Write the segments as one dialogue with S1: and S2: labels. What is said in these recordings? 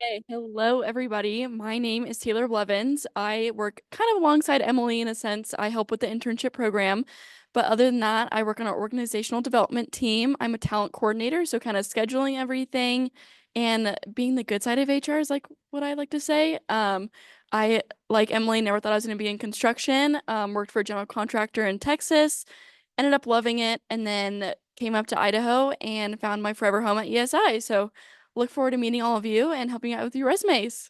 S1: Hey, hello everybody. My name is Taylor Blevins. I work kind of alongside Emily in a sense. I help with the internship program. But other than that, I work on our organizational development team. I'm a talent coordinator, so kind of scheduling everything and being the good side of HR is like what I like to say. I, like Emily, never thought I was going to be in construction. Worked for a general contractor in Texas, ended up loving it, and then came up to Idaho and found my forever home at ESI. So look forward to meeting all of you and helping out with your resumes.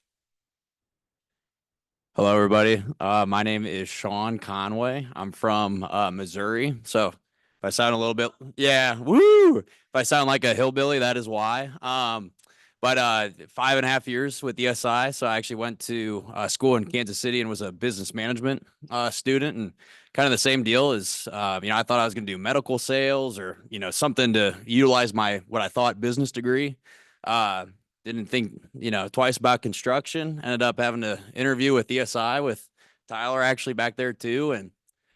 S2: Hello, everybody. My name is Sean Conway. I'm from Missouri. So if I sound a little bit, yeah, woo! If I sound like a hillbilly, that is why. But 5.5 years with ESI. So I actually went to school in Kansas City and was a business management student, and kind of the same deal as I thought I was going to do medical sales or something to utilize my what I thought business degree. Uh, didn't think twice about construction. Ended up having to interview with ESI with Tyler actually back there too, and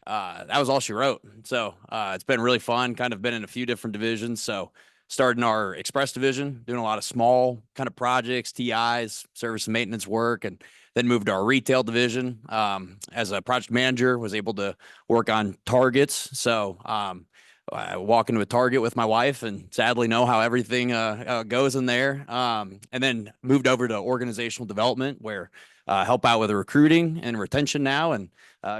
S2: that was all she wrote. So it's been really fun. Kind of been in a few different divisions. So started in our express division, doing a lot of small kind of projects, TIs, service and maintenance work, and then moved to our retail division as a project manager. Was able to work on targets. So I walk into a Target with my wife and sadly know how everything goes in there. And then moved over to organizational development where help out with the recruiting and retention now and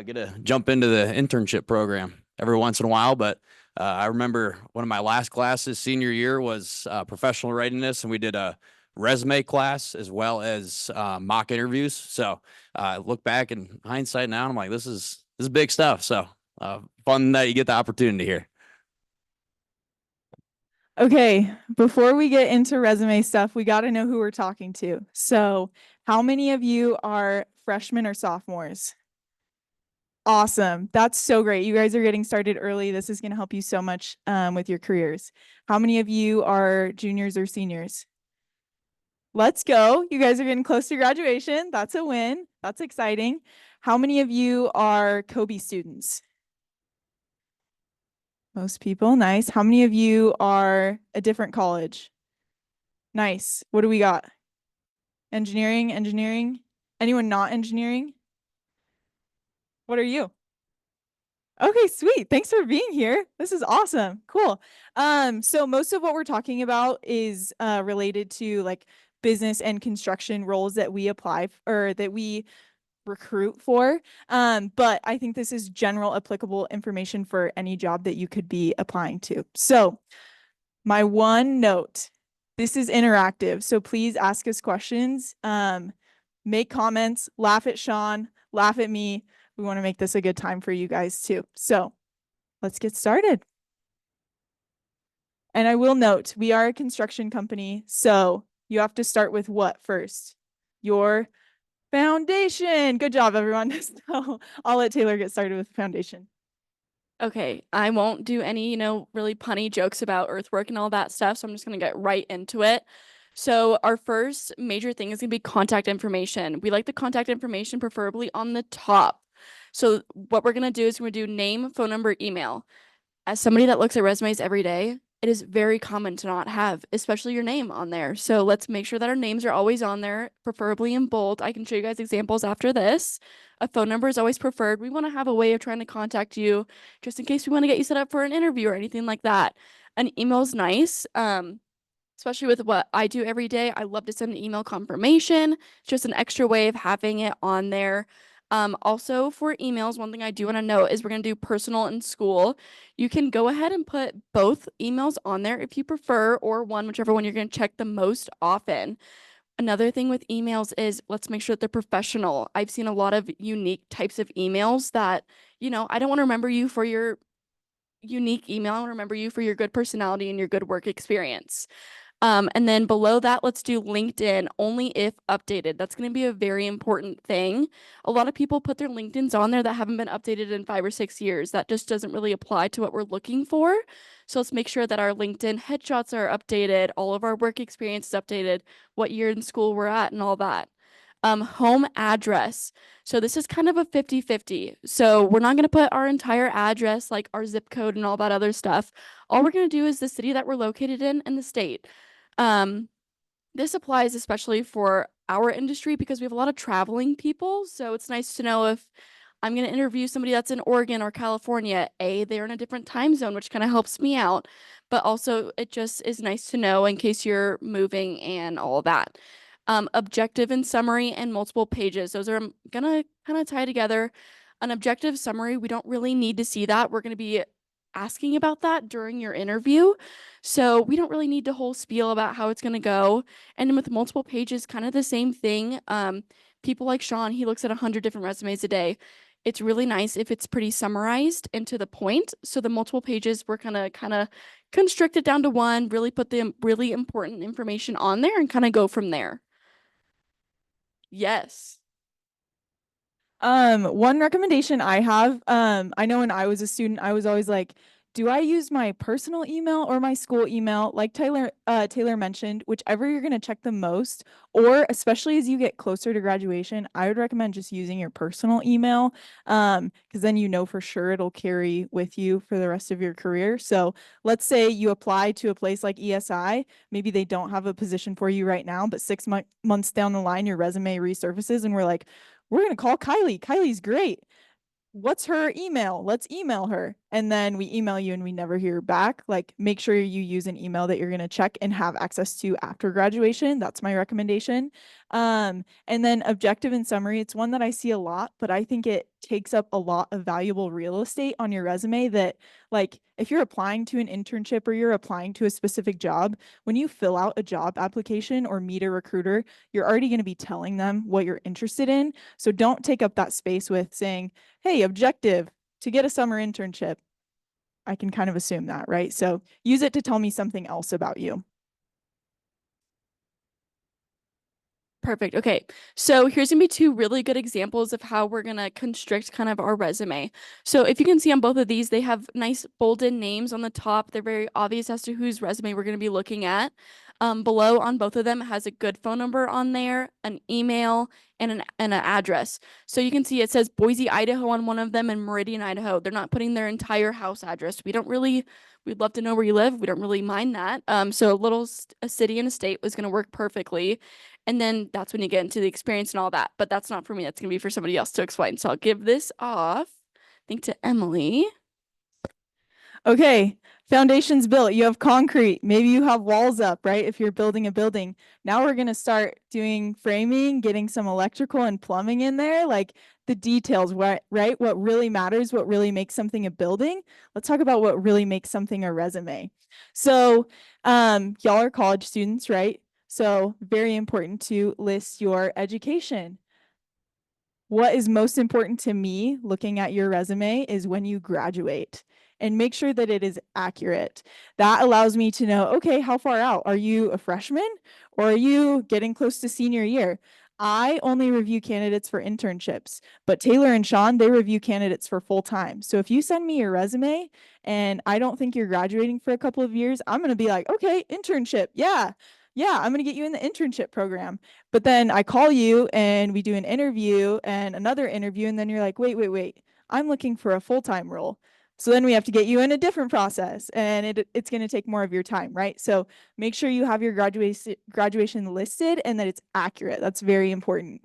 S2: get to jump into the internship program every once in a while. But I remember one of my last classes senior year was professional readiness, and we did a resume class as well as mock interviews. So I look back in hindsight now, and I'm like, this is big stuff. So fun that you get the opportunity here.
S3: Okay, before we get into resume stuff, we got to know who we're talking to. So, how many of you are freshmen or sophomores? Awesome. That's so great. You guys are getting started early. This is going to help you so much with your careers. How many of you are juniors or seniors? Let's go. You guys are getting close to graduation. That's a win. That's exciting. How many of you are COBE students? Most people. Nice. How many of you are a different college? Nice. What do we got? Engineering, engineering. Anyone not engineering? What are you? Okay, sweet. Thanks for being here. This is awesome. Cool. So most of what we're talking about is related to like business and construction roles that we apply or that we recruit for. But I think this is general applicable information for any job that you could be applying to. So my one note, this is interactive, so please ask us questions, make comments, laugh at Sean, laugh at me. We want to make this a good time for you guys too. So let's get started. And I will note, we are a construction company, so you have to start with what first? Your foundation. Good job, everyone. So I'll let Taylor get started with the foundation.
S1: Okay, I won't do any, really punny jokes about earthwork and all that stuff, so I'm just going to get right into it. So, our first major thing is going to be contact information. We like the contact information preferably on the top. So, what we're going to do is we're going to do name, phone number, email. As somebody that looks at resumes every day, it is very common to not have, especially your name on there. So let's make sure that our names are always on there, preferably in bold. I can show you guys examples after this. A phone number is always preferred. We want to have a way of trying to contact you just in case we want to get you set up for an interview or anything like that. An email is nice. Especially with what I do every day. I love to send an email confirmation. It's just an extra way of having it on there. Also for emails, one thing I do want to note is we're going to do personal and school. You can go ahead and put both emails on there if you prefer, or one, whichever one you're going to check the most often. Another thing with emails is let's make sure that they're professional. I've seen a lot of unique types of emails that, I don't want to remember you for your unique email. I want to remember you for your good personality and your good work experience. And then below that, let's do LinkedIn only if updated. That's going to be a very important thing. A lot of people put their LinkedIns on there that haven't been updated in 5 or 6 years. That just doesn't really apply to what we're looking for. So let's make sure that our LinkedIn headshots are updated, all of our work experience is updated, what year in school we're at, and all that. Home address. So this is kind of a 50-50. So we're not going to put our entire address, like our zip code and all that other stuff. All we're going to do is the city that we're located in and the state. Um, This applies especially for our industry because we have a lot of traveling people. So it's nice to know if I'm going to interview somebody that's in Oregon or California, they're in a different time zone, which kind of helps me out. But also, it just is nice to know in case you're moving and all of that. Objective and summary and multiple pages. Those are going to kind of tie together. An objective summary, we don't really need to see that. We're going to be asking about that during your interview. So we don't really need the whole spiel about how it's going to go. And then with multiple pages, kind of the same thing. People like Sean, he looks at 100 different resumes a day. It's really nice if it's pretty summarized and to the point. So the multiple pages, we're kind of constrict it down to one, really put the really important information on there and kind of go from there. Yes.
S3: One recommendation I have, I know when I was a student, I was always like, do I use my personal email or my school email? Like Taylor mentioned, whichever you're going to check the most, or especially as you get closer to graduation, I would recommend just using your personal email, because then you know for sure it'll carry with you for the rest of your career. So let's say you apply to a place like ESI, maybe they don't have a position for you right now, but 6 months down the line, your resume resurfaces and we're like, we're going to call Kylie. Kylie's great. What's her email? Let's email her. And then we email you and we never hear back. Like, make sure you use an email that you're going to check and have access to after graduation. That's my recommendation. And then objective and summary, it's one that I see a lot, but I think it takes up a lot of valuable real estate on your resume that, like, if you're applying to an internship or you're applying to a specific job, when you fill out a job application or meet a recruiter, you're already going to be telling them what you're interested in. So don't take up that space with saying, hey, objective to get a summer internship. I can kind of assume that, right? So use it to tell me something else about you.
S1: Perfect. Okay. So here's going to be two really good examples of how we're going to constrict kind of our resume. So if you can see on both of these, they have nice bolded names on the top. They're very obvious as to whose resume we're going to be looking at. Below on both of them has a good phone number on there, an email, and an address. So you can see it says Boise, Idaho on one of them and Meridian, Idaho. They're not putting their entire house address. We'd love to know where you live. We don't really mind that. So a city and a state was going to work perfectly. And then that's when you get into the experience and all that. But that's not for me. That's going to be for somebody else to explain. So I'll give this off, I think, to Emily.
S3: Okay, foundation's built. You have concrete. Maybe you have walls up, right? If you're building a building. Now we're going to start doing framing, getting some electrical and plumbing in there, like the details, right? What really matters, what really makes something a building. Let's talk about what really makes something a resume. So, y'all are college students, right? So very important to list your education. What is most important to me looking at your resume is when you graduate, and make sure that it is accurate. That allows me to know, okay, how far out? Are you a freshman or are you getting close to senior year? I only review candidates for internships, but Taylor and Sean, they review candidates for full time. So if you send me your resume and I don't think you're graduating for a couple of years, I'm going to be like, okay, internship. Yeah, I'm going to get you in the internship program. But then I call you and we do an interview and another interview. And then you're like, wait. I'm looking for a full-time role. So then we have to get you in a different process and it's going to take more of your time, right? So make sure you have your graduation listed and that it's accurate. That's very important.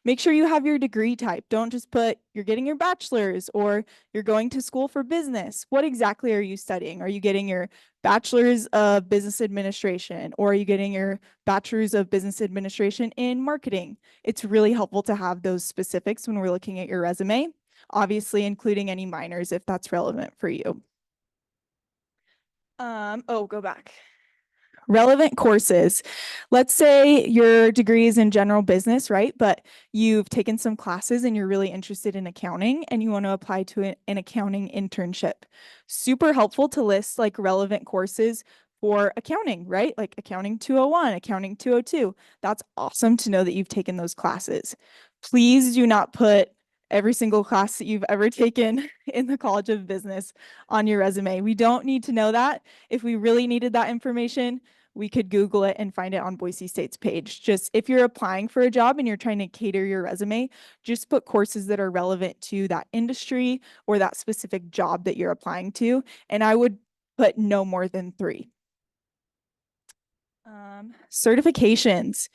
S3: Make sure you have your degree type. Don't just put you're getting your bachelor's or you're going to school for business. What exactly are you studying? Are you getting your bachelor's of business administration or are you getting your bachelor's of business administration in marketing? It's really helpful to have those specifics when we're looking at your resume, obviously including any minors if that's relevant for you. Go back. Relevant courses. Let's say your degree is in general business, right? But you've taken some classes and you're really interested in accounting and you want to apply to an accounting internship. Super helpful to list like relevant courses for accounting, right? Like accounting 201, accounting 202. That's awesome to know that you've taken those classes. Please do not put every single class that you've ever taken in the College of Business on your resume. We don't need to know that. If we really needed that information, we could Google it and find it on Boise State's page. Just if you're applying for a job and you're trying to cater your resume, just put courses that are relevant to that industry or that specific job that you're applying to. And I would put no more than 3. Certifications.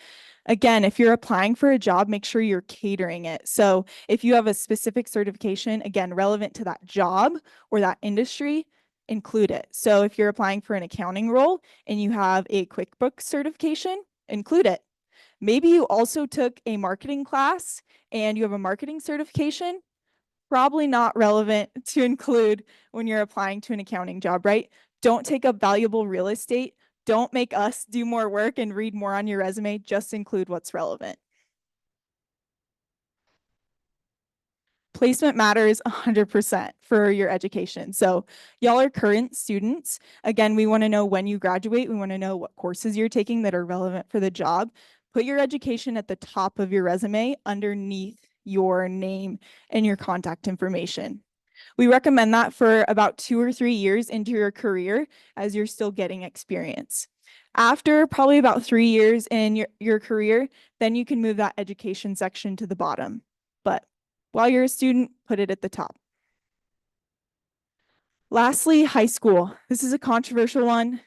S3: Again, if you're applying for a job, make sure you're catering it. So if you have a specific certification, again, relevant to that job or that industry, include it. So if you're applying for an accounting role and you have a QuickBooks certification, include it. Maybe you also took a marketing class and you have a marketing certification, probably not relevant to include when you're applying to an accounting job, right? Don't take up valuable real estate. Don't make us do more work and read more on your resume. Just include what's relevant. Placement matters 100% for your education. So y'all are current students. Again, we want to know when you graduate. We want to know what courses you're taking that are relevant for the job. Put your education at the top of your resume underneath your name and your contact information. We recommend that for about 2 or 3 years into your career as you're still getting experience. After probably about 3 years in your career, then you can move that education section to the bottom. But while you're a student, put it at the top. Lastly, high school. This is a controversial one.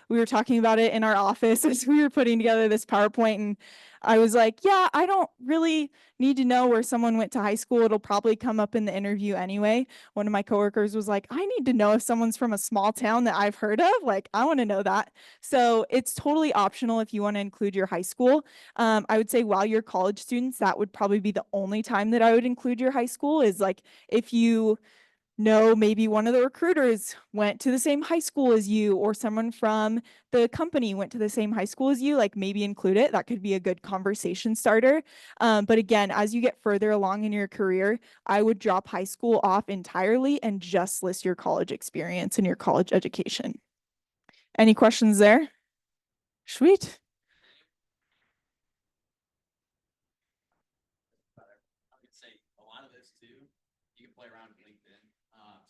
S3: We were talking about it in our office as we were putting together this PowerPoint, and I was like, yeah, I don't really need to know where someone went to high school. It'll probably come up in the interview anyway. One of my coworkers was like, I need to know if someone's from a small town that I've heard of. Like, I want to know that. So it's totally optional if you want to include your high school. I would say while you're college students, that would probably be the only time that I would include your high school is like if you know maybe one of the recruiters went to the same high school as you, or someone from the company went to the same high school as you, like maybe include it. That could be a good conversation starter. But again, as you get further along in your career, I would drop high school off entirely and just list your college experience and your college education. Any questions there? Sweet.
S2: I would say a lot of this too, you can play around with LinkedIn.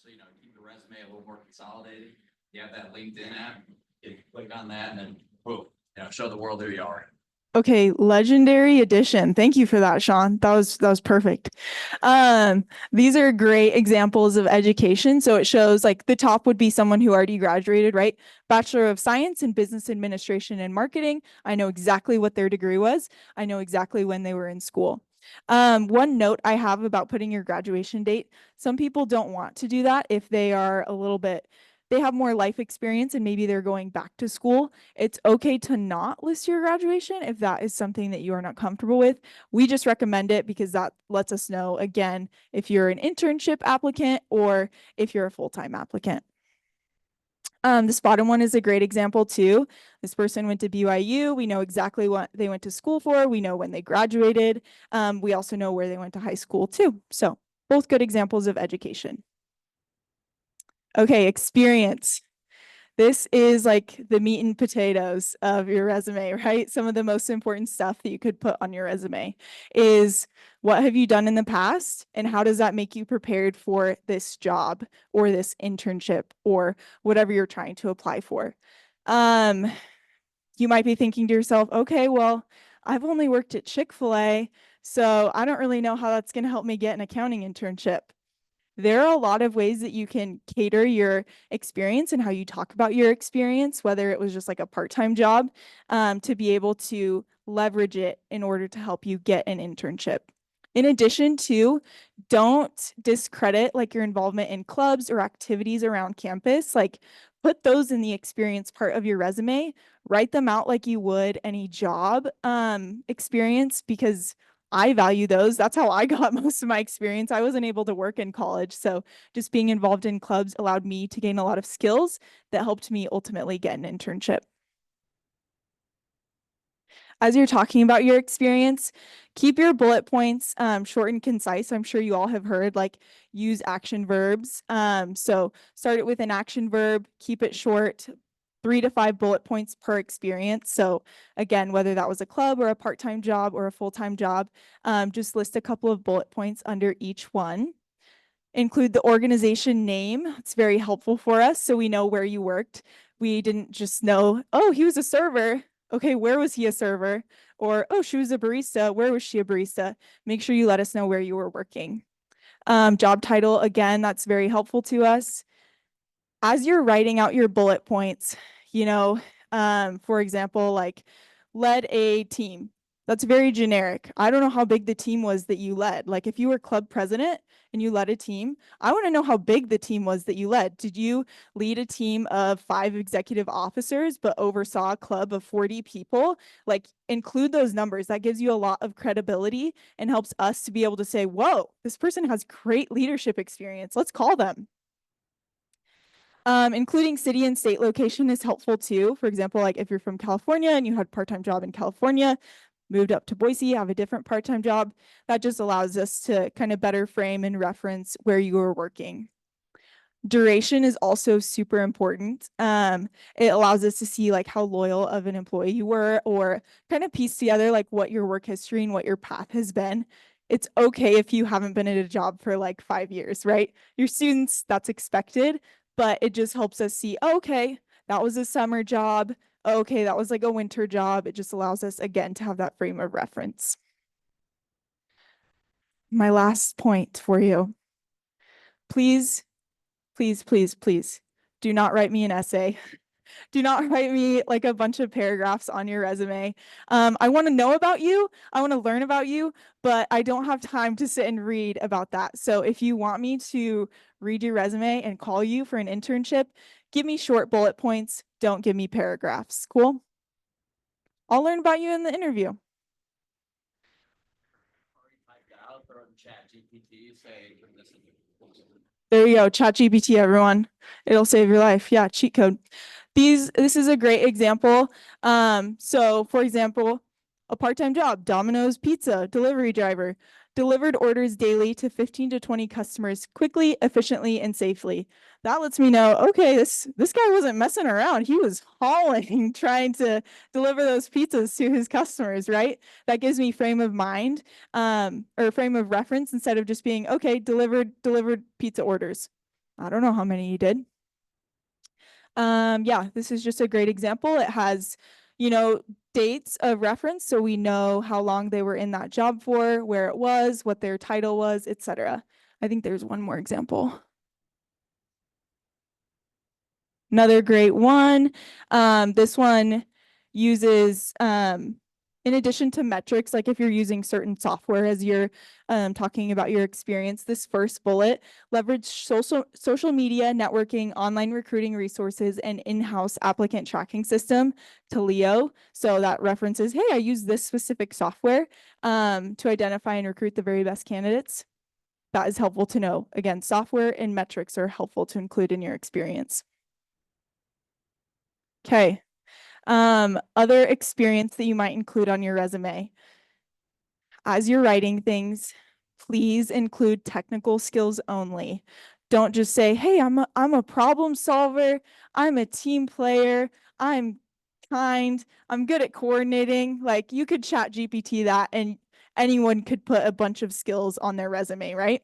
S2: So, keep the resume a little more consolidated. You have that LinkedIn app, you click on that and then boom, show the world who you are.
S3: Okay, legendary edition. Thank you for that, Sean. That was perfect. These are great examples of education. So it shows like the top would be someone who already graduated, right? Bachelor of Science in Business Administration and Marketing. I know exactly what their degree was. I know exactly when they were in school. One note I have about putting your graduation date, some people don't want to do that if they are they have more life experience and maybe they're going back to school. It's okay to not list your graduation if that is something that you are not comfortable with. We just recommend it because that lets us know, again, if you're an internship applicant or if you're a full-time applicant. This bottom one is a great example too. This person went to BYU. We know exactly what they went to school for. We know when they graduated. We also know where they went to high school too. So both good examples of education. Okay, experience. This is like the meat and potatoes of your resume, right? Some of the most important stuff that you could put on your resume is what have you done in the past and how does that make you prepared for this job or this internship or whatever you're trying to apply for. You might be thinking to yourself, okay, well, I've only worked at Chick-fil-A, so I don't really know how that's going to help me get an accounting internship. There are a lot of ways that you can cater your experience and how you talk about your experience, whether it was just like a part-time job, to be able to leverage it in order to help you get an internship. In addition to, don't discredit like your involvement in clubs or activities around campus. Like put those in the experience part of your resume, write them out like you would any job experience because I value those. That's how I got most of my experience. I wasn't able to work in college. So just being involved in clubs allowed me to gain a lot of skills that helped me ultimately get an internship. As you're talking about your experience, keep your bullet points short and concise. I'm sure you all have heard like use action verbs. So start it with an action verb, keep it short, 3 to 5 bullet points per experience. So again, whether that was a club or a part-time job or a full-time job, just list a couple of bullet points under each one. Include the organization name. It's very helpful for us so we know where you worked. We didn't just know, oh, he was a server. Okay, where was he a server? Or, oh, she was a barista. Where was she a barista? Make sure you let us know where you were working. Job title, again, that's very helpful to us. As you're writing out your bullet points, For example, like led a team. That's very generic. I don't know how big the team was that you led. Like if you were club president and you led a team, I want to know how big the team was that you led. Did you lead a team of 5 executive officers but oversaw a club of 40 people? Like include those numbers. That gives you a lot of credibility and helps us to be able to say, whoa, this person has great leadership experience. Let's call them. Including city and state location is helpful too. For example, like if you're from California and you had a part-time job in California, moved up to Boise, have a different part-time job, that just allows us to kind of better frame and reference where you were working. Duration is also super important. It allows us to see like how loyal of an employee you were, or kind of piece together like what your work history and what your path has been. It's okay if you haven't been at a job for like 5 years, right? Your students, that's expected, but it just helps us see, oh, okay, that was a summer job. Oh, okay, that was like a winter job. It just allows us again to have that frame of reference. My last point for you. Please, please, please, please do not write me an essay. Do not write me like a bunch of paragraphs on your resume. I want to know about you. I want to learn about you, but I don't have time to sit and read about that. So if you want me to read your resume and call you for an internship, give me short bullet points. Don't give me paragraphs. Cool? I'll learn about you in the interview. There you go, ChatGPT, everyone. It'll save your life. Yeah, cheat code. This is a great example. So for example, a part-time job, Domino's Pizza, delivery driver, delivered orders daily to 15 to 20 customers quickly, efficiently, and safely. That lets me know, okay, this guy wasn't messing around. He was hauling, trying to deliver those pizzas to his customers, right? That gives me frame of mind, or frame of reference, instead of just being, okay, delivered pizza orders. I don't know how many you did. Yeah, this is just a great example. It has, dates of reference, so we know how long they were in that job for, where it was, what their title was, etc. I think there's one more example. Another great one. This one uses, in addition to metrics, like if you're using certain software as you're talking about your experience, this first bullet, leverage social media, networking, online recruiting resources, and in-house applicant tracking system, Taleo. So that references, hey, I use this specific software to identify and recruit the very best candidates. That is helpful to know. Again, software and metrics are helpful to include in your experience. Okay. Other experience that you might include on your resume. As you're writing things, please include technical skills only. Don't just say, hey, I'm a problem solver, I'm a team player, I'm kind, I'm good at coordinating. Like you could ChatGPT that and anyone could put a bunch of skills on their resume, right?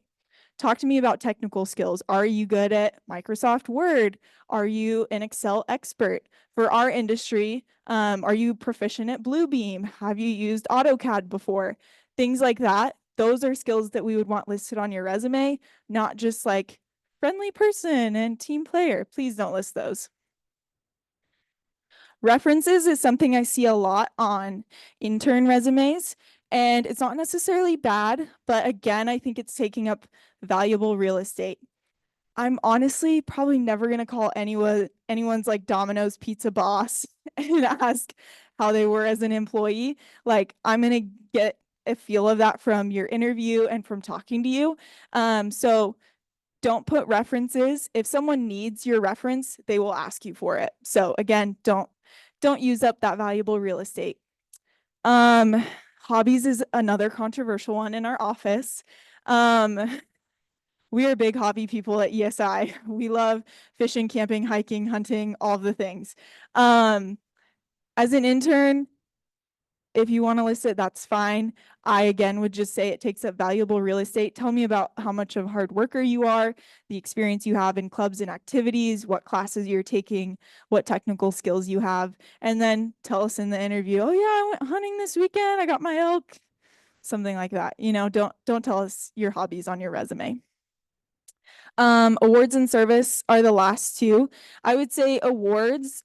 S3: Talk to me about technical skills. Are you good at Microsoft Word? Are you an Excel expert? For our industry, are you proficient at Bluebeam? Have you used AutoCAD before? Things like that. Those are skills that we would want listed on your resume, not just like friendly person and team player. Please don't list those. References is something I see a lot on intern resumes, and it's not necessarily bad, but again, I think it's taking up valuable real estate. I'm honestly probably never going to call anyone's like Domino's pizza boss and ask how they were as an employee. Like I'm going to get a feel of that from your interview and from talking to you. So don't put references. If someone needs your reference, they will ask you for it. So again, don't use up that valuable real estate. Hobbies is another controversial one in our office. We are big hobby people at ESI. We love fishing, camping, hiking, hunting, all of the things. As an intern, if you want to list it, that's fine. I, again, would just say it takes up valuable real estate. Tell me about how much of a hard worker you are, the experience you have in clubs and activities, what classes you're taking, what technical skills you have, and then tell us in the interview, oh yeah, I went hunting this weekend, I got my elk, something like that. Don't tell us your hobbies on your resume. Awards and service are the last two. I would say awards,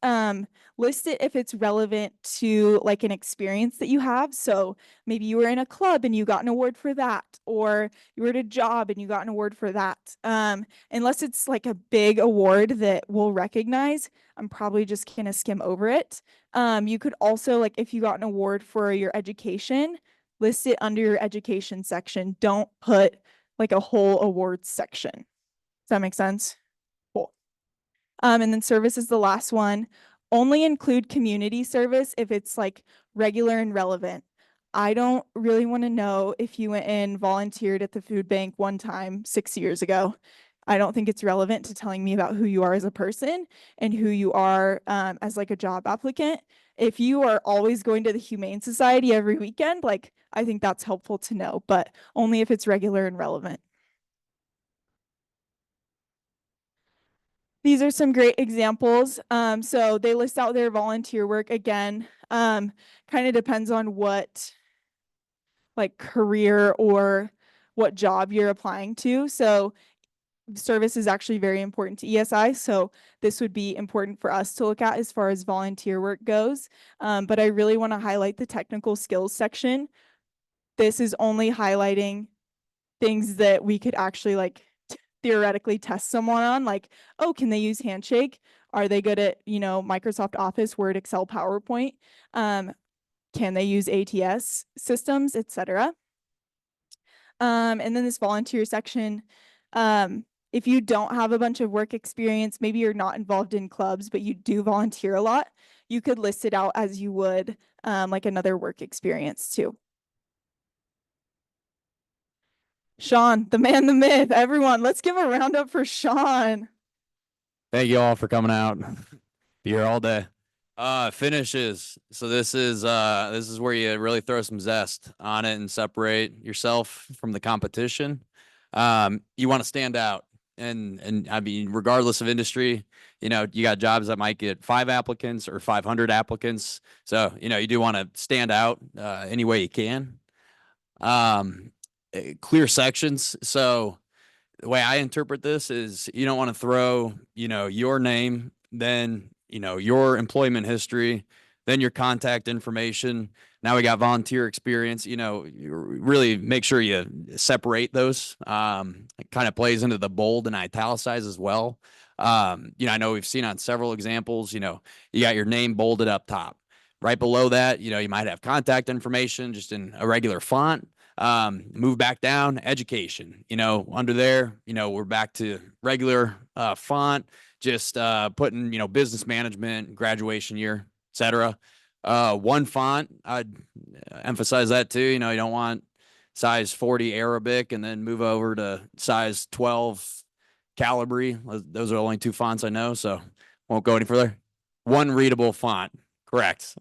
S3: list it if it's relevant to like an experience that you have. So maybe you were in a club and you got an award for that, or you were at a job and you got an award for that. Unless it's like a big award that we'll recognize, I'm probably just gonna skim over it. You could also, like, if you got an award for your education, list it under your education section. Don't put like a whole awards section. Does that make sense? Cool. And then service is the last one. Only include community service if it's like regular and relevant. I don't really want to know if you went and volunteered at the food bank one time 6 years ago. I don't think it's relevant to telling me about who you are as a person and who you are as like a job applicant. If you are always going to the Humane Society every weekend, like I think that's helpful to know, but only if it's regular and relevant. These are some great examples. So they list out their volunteer work again. Kind of depends on what like career or what job you're applying to. So service is actually very important to ESI. So this would be important for us to look at as far as volunteer work goes. But I really want to highlight the technical skills section. This is only highlighting things that we could actually like theoretically test someone on, like, oh, can they use Handshake? Are they good at, Microsoft Office, Word, Excel, PowerPoint? Can they use ATS systems, etc.? And then this volunteer section, if you don't have a bunch of work experience, maybe you're not involved in clubs, but you do volunteer a lot, you could list it out as you would like another work experience too. Sean, the man, the myth. Everyone, let's give a round up for Sean.
S2: Thank you all for coming out. Be here all day. Finishes. So this is where you really throw some zest on it and separate yourself from the competition. You want to stand out. And I mean, regardless of industry, you got jobs that might get 5 applicants or 500 applicants. So, you do want to stand out any way you can. Clear sections. So the way I interpret this is you don't want to throw, your name, then, your employment history, then your contact information. Now we got volunteer experience, you really make sure you separate those. It kind of plays into the bold and italicized as well. I know we've seen on several examples, you got your name bolded up top. Right below that, you might have contact information just in a regular font. Move back down, education, under there, we're back to regular font, just putting, business management, graduation year, etc. One font, I'd emphasize that too. You don't want size 40 Arabic and then move over to size 12 Calibri. Those are the only 2 fonts I know, so won't go any further. One readable font. Correct.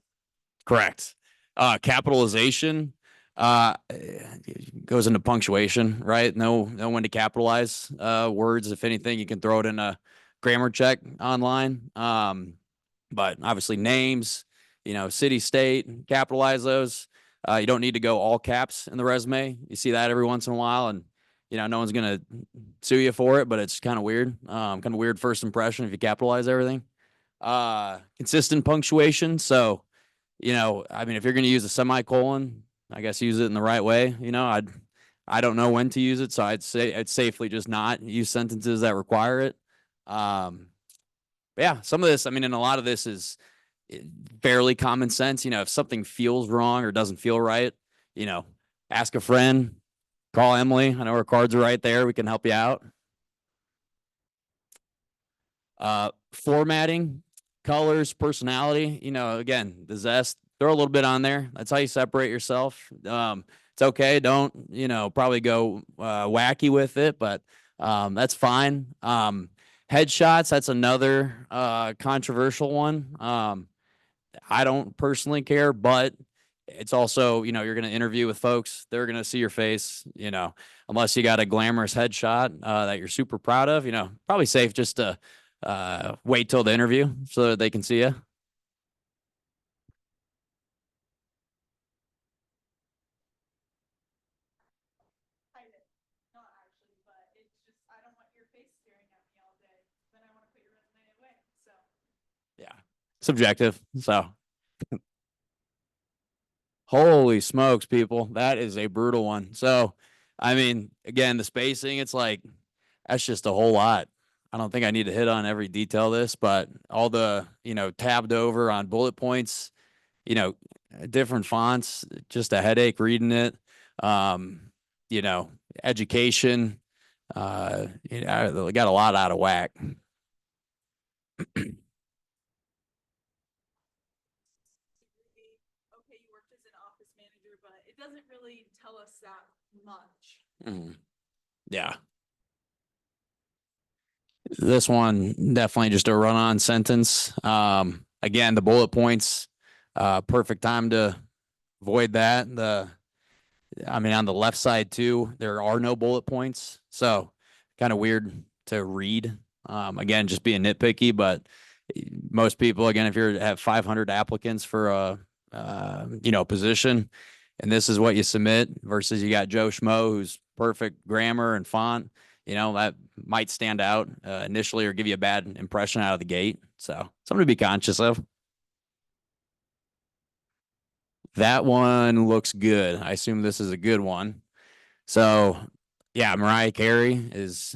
S2: Capitalization goes into punctuation, right? Know when to capitalize words. If anything, you can throw it in a grammar check online. But obviously names, city, state, capitalize those. You don't need to go all caps in the resume. You see that every once in a while, and no one's gonna sue you for it, but it's kind of weird. Kind of weird first impression if you capitalize everything. Consistent punctuation. So, I mean, if you're going to use a semicolon, I guess use it in the right way. I don't know when to use it, so I'd say I'd safely just not use sentences that require it. But yeah, some of this, I mean, and a lot of this is fairly common sense. If something feels wrong or doesn't feel right, ask a friend, call Emily. I know her cards are right there. We can help you out. Formatting, colors, personality, again, the zest, throw a little bit on there. That's how you separate yourself. It's okay. Don't, probably go wacky with it, but that's fine. Headshots, that's another controversial one. I don't personally care, but it's also, you're going to interview with folks. They're going to see your face, unless you got a glamorous headshot that you're super proud of, probably safe just to wait till the interview so that they can see you. Yeah. subjective. So holy smokes, people, that is a brutal one. So, I mean, again, the spacing, it's like that's just a whole lot. I don't think I need to hit on every detail of this, but all the, tabbed over on bullet points, you know, different fonts, just a headache reading it. Um, you know, education, I got a lot out of whack.
S3: Okay, you worked as an office manager, but it doesn't really tell us that much.
S2: Mhm. Yeah. This one definitely just a run on sentence. Again, the bullet points, perfect time to avoid that. I mean, on the left side too, there are no bullet points. So kind of weird to read. Again, just being nitpicky, but most people, again, if you have 500 applicants for a, position, and this is what you submit versus you got Joe Schmo, who's perfect grammar and font, that might stand out initially or give you a bad impression out of the gate. So something to be conscious of. That one looks good. I assume this is a good one. So, yeah, Mariah Carey is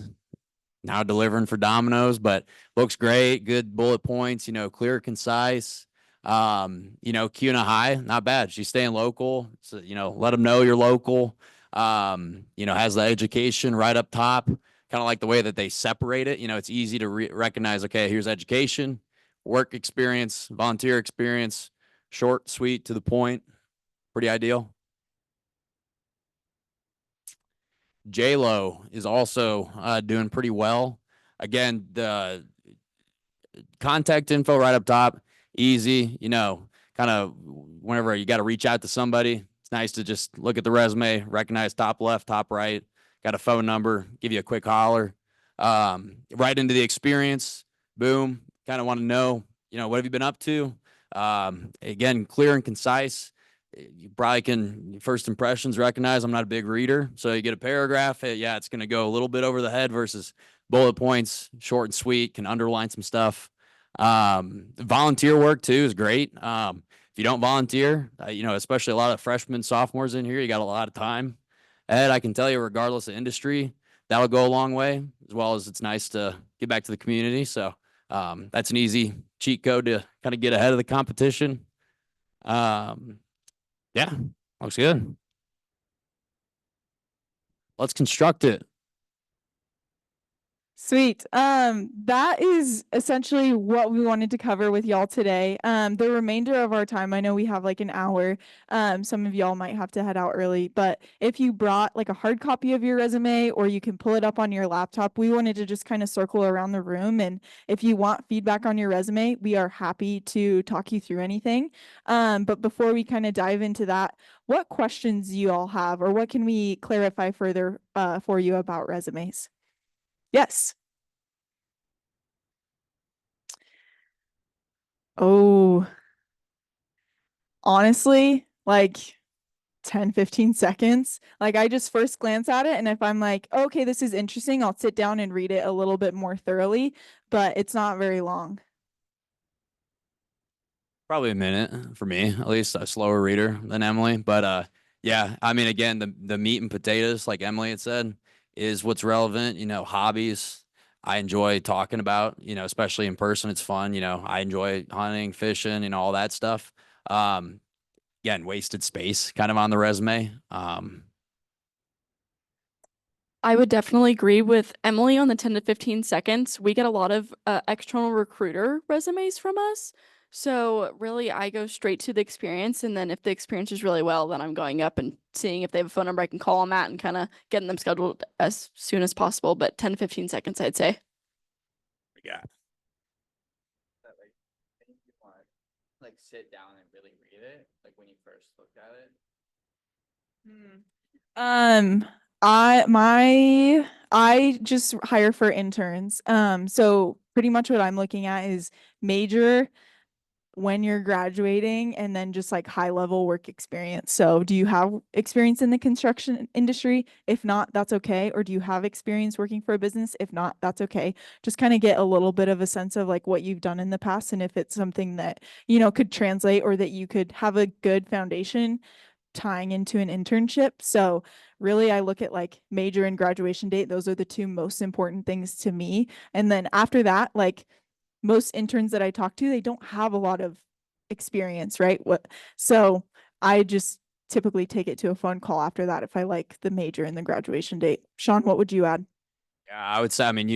S2: now delivering for Domino's, but looks great. Good bullet points, clear, concise. Cuna High, not bad. She's staying local. So, let them know you're local. Has the education right up top, kind of like the way that they separate it. It's easy to recognize, okay, here's education, work experience, volunteer experience, short, sweet, to the point. Pretty ideal. J-Lo is also doing pretty well. Again, the contact info right up top, easy, kind of whenever you got to reach out to somebody, it's nice to just look at the resume, recognize top left, top right, got a phone number, give you a quick holler. Right into the experience, boom, kind of want to know, what have you been up to? Again, clear and concise. You probably can first impressions recognize I'm not a big reader. So you get a paragraph. Yeah, it's going to go a little bit over the head versus bullet points, short and sweet, can underline some stuff. Volunteer work too is great. If you don't volunteer, especially a lot of freshmen, sophomores in here, you got a lot of time. Ed, I can tell you, regardless of industry, that'll go a long way, as well as it's nice to get back to the community. So that's an easy cheat code to kind of get ahead of the competition. Yeah, looks good. Let's construct it.
S3: Sweet. That is essentially what we wanted to cover with y'all today. The remainder of our time, I know we have like an hour. Some of y'all might have to head out early, but if you brought like a hard copy of your resume or you can pull it up on your laptop, we wanted to just kind of circle around the room. And if you want feedback on your resume, we are happy to talk you through anything. But before we kind of dive into that, what questions do you all have, or what can we clarify further for you about resumes? Yes. Oh, honestly, like 10, 15 seconds. Like I just first glance at it, and if I'm like, okay, this is interesting, I'll sit down and read it a little bit more thoroughly, but it's not very long.
S2: Probably a minute for me, at least a slower reader than Emily. But yeah, I mean, again, the meat and potatoes, like Emily had said, is what's relevant. Hobbies I enjoy talking about. Especially in person, it's fun. I enjoy hunting, fishing, all that stuff. Again, wasted space kind of on the resume.
S1: I would definitely agree with Emily on the 10 to 15 seconds. We get a lot of external recruiter resumes from us. So really, I go straight to the experience. And then if the experience is really well, then I'm going up and seeing if they have a phone number I can call on that and kind of getting them scheduled as soon as possible. But 10 to 15 seconds, I'd say.
S2: Yeah.
S4: Like sit down and really read it, like when you first looked at it?
S3: I just hire for interns. So pretty much what I'm looking at is major, when you're graduating, and then just like high level work experience. So do you have experience in the construction industry? If not, that's okay. Or do you have experience working for a business? If not, that's okay. Just kind of get a little bit of a sense of like what you've done in the past and if it's something that, you know, could translate or that you could have a good foundation tying into an internship. So really I look at like major and graduation date. Those are the two most important things to me. And then after that, like most interns that I talk to, they don't have a lot of experience, right? So I just typically take it to a phone call after that if I like the major and the graduation date. Sean, what would you add?
S2: Yeah, I would say, I mean,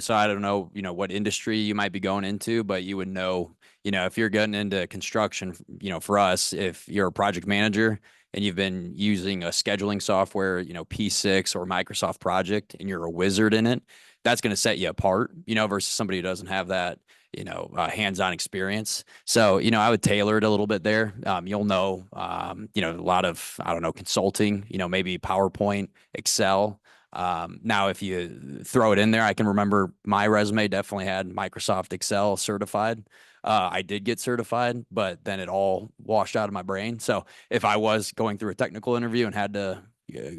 S2: so I don't know, what industry you might be going into, but you would know, if you're getting into construction, for us, if you're a project manager and you've been using a scheduling software, P6 or Microsoft Project, and you're a wizard in it, that's going to set you apart, versus somebody who doesn't have that, hands-on experience. So, I would tailor it a little bit there. You'll know, a lot of, I don't know, consulting, maybe PowerPoint, Excel. Now, if you throw it in there, I can remember my resume definitely had Microsoft Excel certified. I did get certified, but then it all washed out of my brain. So if I was going through a technical interview and had to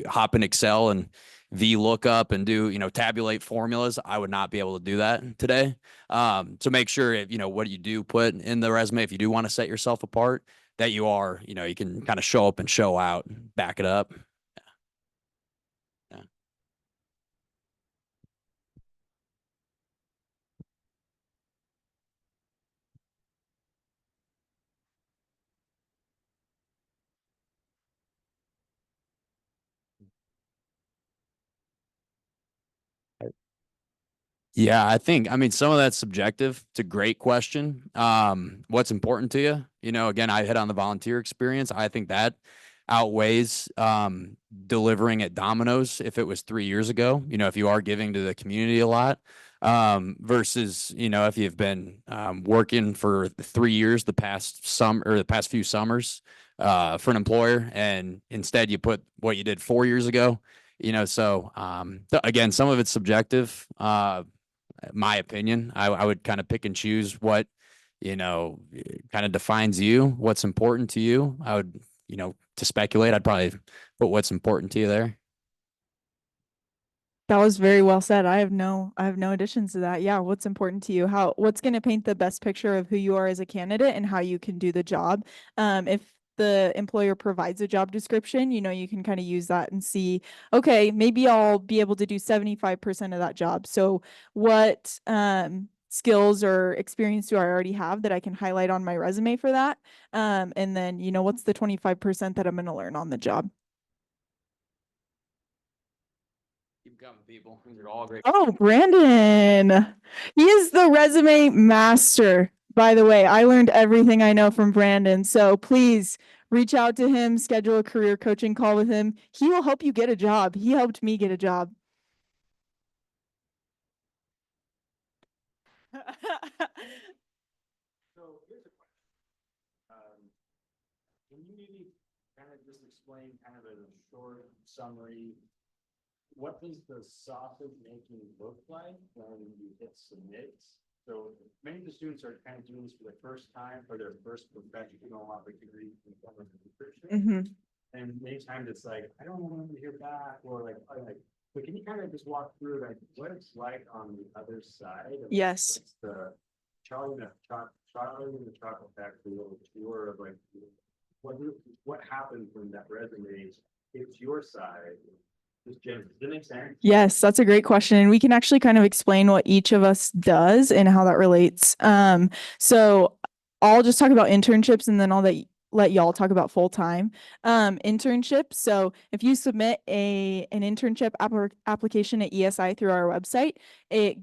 S2: hop in Excel and VLOOKUP and do, tabulate formulas, I would not be able to do that today. So make sure if, what you do put in the resume, if you do want to set yourself apart, that you are, you can kind of show up and show out, back it up. Yeah. Yeah, I mean, some of that's subjective. It's a great question. What's important to you? Again, I hit on the volunteer experience. I think that outweighs delivering at Domino's if it was 3 years ago. If you are giving to the community a lot, versus, if you've been working for 3 years the past few summers for an employer, and instead you put what you did 4 years ago. So again, some of it's subjective. My opinion. I would kind of pick and choose what, kind of defines you, what's important to you. I would, to speculate, I'd probably put what's important to you there.
S3: That was very well said. I have no additions to that. Yeah, what's important to you? What's going to paint the best picture of who you are as a candidate and how you can do the job? If the employer provides a job description, you can kind of use that and see, okay, maybe I'll be able to do 75% of that job. So what skills or experience do I already have that I can highlight on my resume for that? And then, what's the 25% that I'm going to learn on the job?
S2: Keep coming, people. These are all great.
S3: Oh, Brandon. He is the resume master. By the way, I learned everything I know from Brandon. So please reach out to him, schedule a career coaching call with him. He will help you get a job. He helped me get a job.
S5: So here's a question. Can you maybe kind of just explain kind of a short summary? What does the sausage making look like when you hit submit? So many of the students are kind of doing this for the first time or their first professional opportunity in government nutrition. And many times it's like, I don't want to hear back, or like, but can you kind of just walk through like what it's like on the other side?
S3: Yes.
S5: What's the Charlie in the chocolate factory little tour of like what happened when that resume hits your side? Just generally, does that make sense? Yes, that's a great question. We can actually kind of explain what each of us does and how that relates. So I'll just talk about internships and then I'll let y'all talk about full-time internships. So if you submit an internship application at ESI through our website, it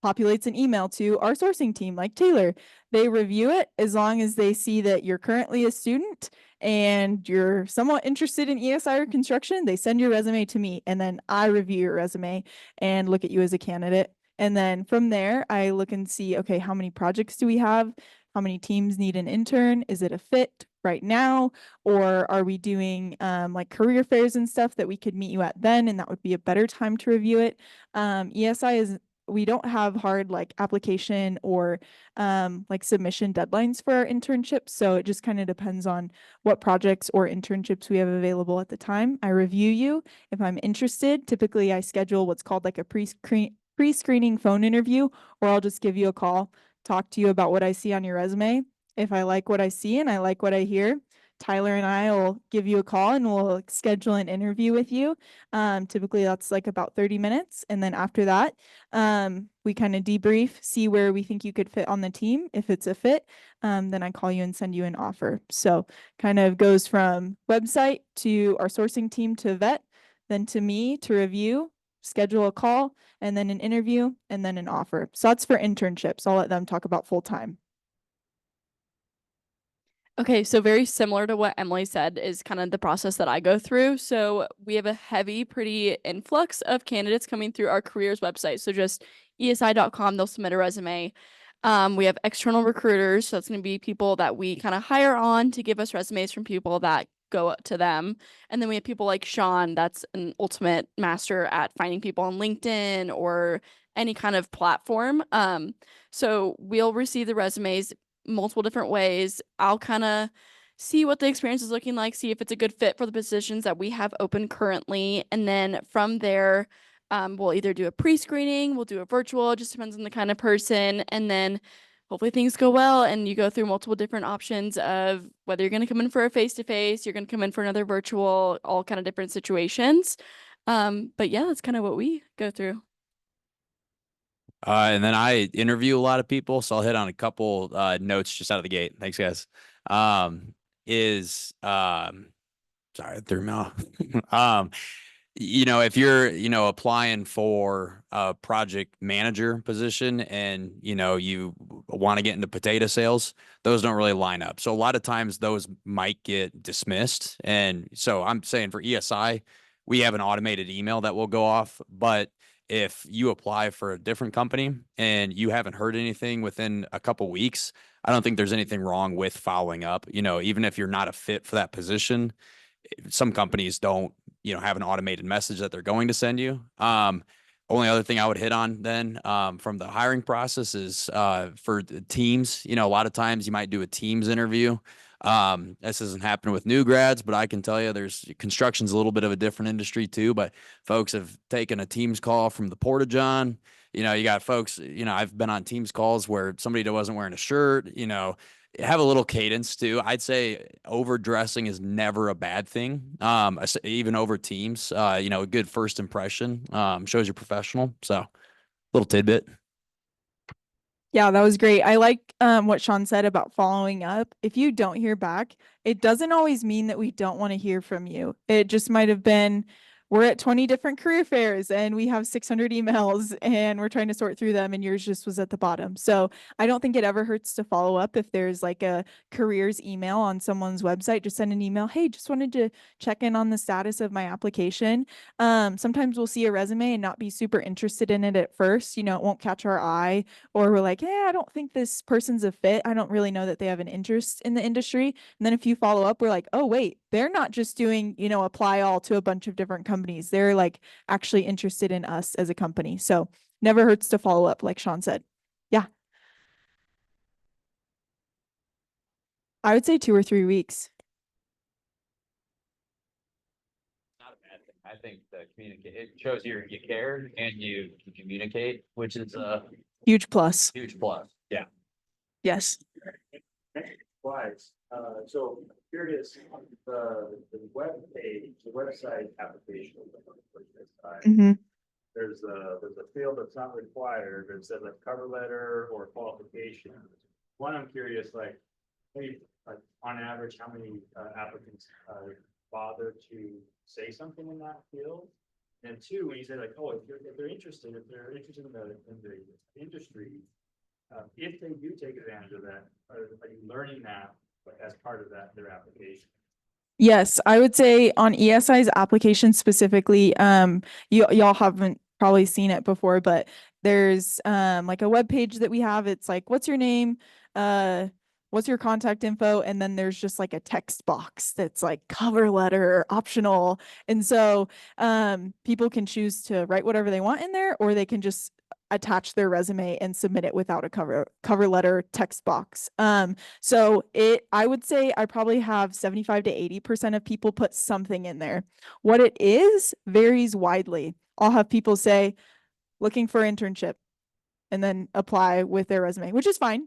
S5: populates an email to our sourcing team like Taylor. They review it as long as they see that you're currently a student and you're somewhat interested in ESI or construction. They send your resume to me and then I review your resume and look at you as a candidate. And then from there, I look and see, okay, how many projects do we have? How many teams need an intern? Is it a fit right now? Or are we doing like career fairs and stuff that we could meet you at then? And that would be a better time to review it. ESI is
S3: we don't have hard like application or like submission deadlines for our internships. So it just kind of depends on what projects or internships we have available at the time. I review you. If I'm interested, typically I schedule what's called like a pre-screening phone interview, or I'll just give you a call, talk to you about what I see on your resume. If I like what I see and I like what I hear, Tyler and I will give you a call and we'll schedule an interview with you. Typically that's like about 30 minutes. And then after that, we kind of debrief, see where we think you could fit on the team. If it's a fit, then I call you and send you an offer. So kind of goes from website to our sourcing team to vet, then to me to review, schedule a call, and then an interview, and then an offer. So that's for internships. I'll let them talk about full-time.
S1: Okay, so very similar to what Emily said is kind of the process that I go through. So we have a heavy, pretty influx of candidates coming through our careers website. So just ESI.com, they'll submit a resume. We have external recruiters, so that's going to be people that we kind of hire on to give us resumes from people that go to them. And then we have people like Sean, that's an ultimate master at finding people on LinkedIn or any kind of platform. So we'll receive the resumes multiple different ways. I'll kind of see what the experience is looking like, see if it's a good fit for the positions that we have open currently. And then from there, we'll either do a pre-screening, we'll do a virtual, it just depends on the kind of person. And then hopefully things go well and you go through multiple different options of whether you're going to come in for a face-to-face, you're going to come in for another virtual, all kind of different situations. But yeah, that's kind of what we go through.
S2: And then I interview a lot of people, so I'll hit on a couple notes just out of the gate. Thanks, guys. Sorry, I threw me off. If you're, applying for a project manager position and, you want to get into potato sales, those don't really line up. So a lot of times those might get dismissed. And so I'm saying for ESI, we have an automated email that will go off, but if you apply for a different company and you haven't heard anything within a couple weeks, I don't think there's anything wrong with following up. Even if you're not a fit for that position, some companies don't, have an automated message that they're going to send you. Only other thing I would hit on then from the hiring process is for the teams. A lot of times you might do a teams interview. This doesn't happen with new grads, but I can tell you construction's a little bit of a different industry too, but folks have taken a teams call from the Porta-John. You got folks, I've been on teams calls where somebody that wasn't wearing a shirt, have a little cadence too. I'd say overdressing is never a bad thing. Even over teams, a good first impression shows you're professional. So little tidbit.
S3: Yeah, that was great. I like what Sean said about following up. If you don't hear back, it doesn't always mean that we don't want to hear from you. It just might have been, we're at 20 different career fairs and we have 600 emails and we're trying to sort through them and yours just was at the bottom. So I don't think it ever hurts to follow up. If there's like a careers email on someone's website, just send an email. Hey, just wanted to check in on the status of my application. Sometimes we'll see a resume and not be super interested in it at first. It won't catch our eye, or we're like, I don't think this person's a fit. I don't really know that they have an interest in the industry. And then if you follow up, we're like, oh, wait, they're not just doing, apply all to a bunch of different companies. They're like actually interested in us as a company. So never hurts to follow up, like Sean said. Yeah. I would say 2 or 3 weeks.
S2: Not a bad thing. I think it shows you care and you communicate, which is a
S3: huge plus.
S2: Huge plus. Yeah.
S3: Yes.
S5: Wise. So curious, the web page, the website application.
S3: Mm-hmm.
S5: There's a field that's not required, but it says like cover letter or qualification. One, I'm curious, maybe on average, how many applicants bother to say something in that field? And two, when you say if they're interested in the industry, if they do take advantage of that, are you learning that as part of their application?
S3: Yes, I would say on ESI's application specifically, y'all haven't probably seen it before, but there's like a web page that we have. It's like, what's your name? What's your contact info? And then there's just like a text box that's like cover letter optional. And so people can choose to write whatever they want in there, or they can just attach their resume and submit it without a cover letter text box. So I would say I probably have 75 to 80% of people put something in there. What it is varies widely. I'll have people say, looking for internship, and then apply with their resume, which is fine.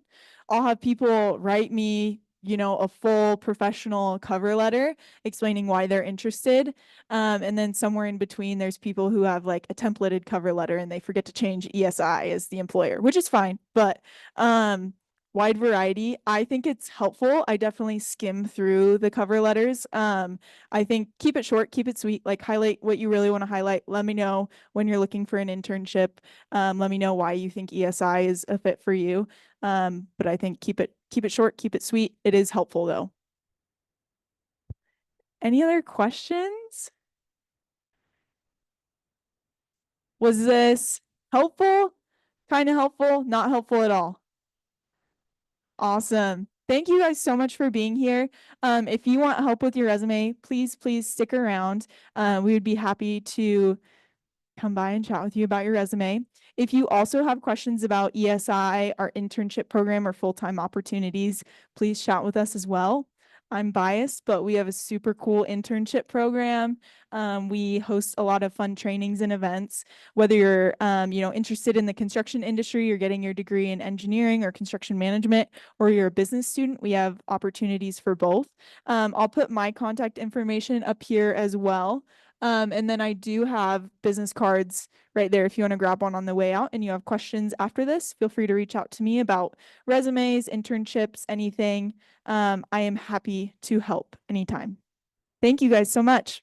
S3: I'll have people write me, a full professional cover letter explaining why they're interested. And then somewhere in between, there's people who have like a templated cover letter and they forget to change ESI as the employer, which is fine. But wide variety. I think it's helpful. I definitely skim through the cover letters. I think keep it short, keep it sweet, like highlight what you really want to highlight. Let me know when you're looking for an internship. Let me know why you think ESI is a fit for you. But I think keep it short, keep it sweet. It is helpful though. Any other questions? Was this helpful? Kind of helpful? Not helpful at all? Awesome. Thank you guys so much for being here. If you want help with your resume, please stick around. We would be happy to come by and chat with you about your resume. If you also have questions about ESI, our internship program, or full-time opportunities, please chat with us as well. I'm biased, but we have a super cool internship program. We host a lot of fun trainings and events. Whether you're, interested in the construction industry, you're getting your degree in engineering or construction management, or you're a business student, we have opportunities for both. I'll put my contact information up here as well. And then I do have business cards right there if you want to grab one on the way out and you have questions after this, feel free to reach out to me about resumes, internships, anything. I am happy to help anytime. Thank you guys so much.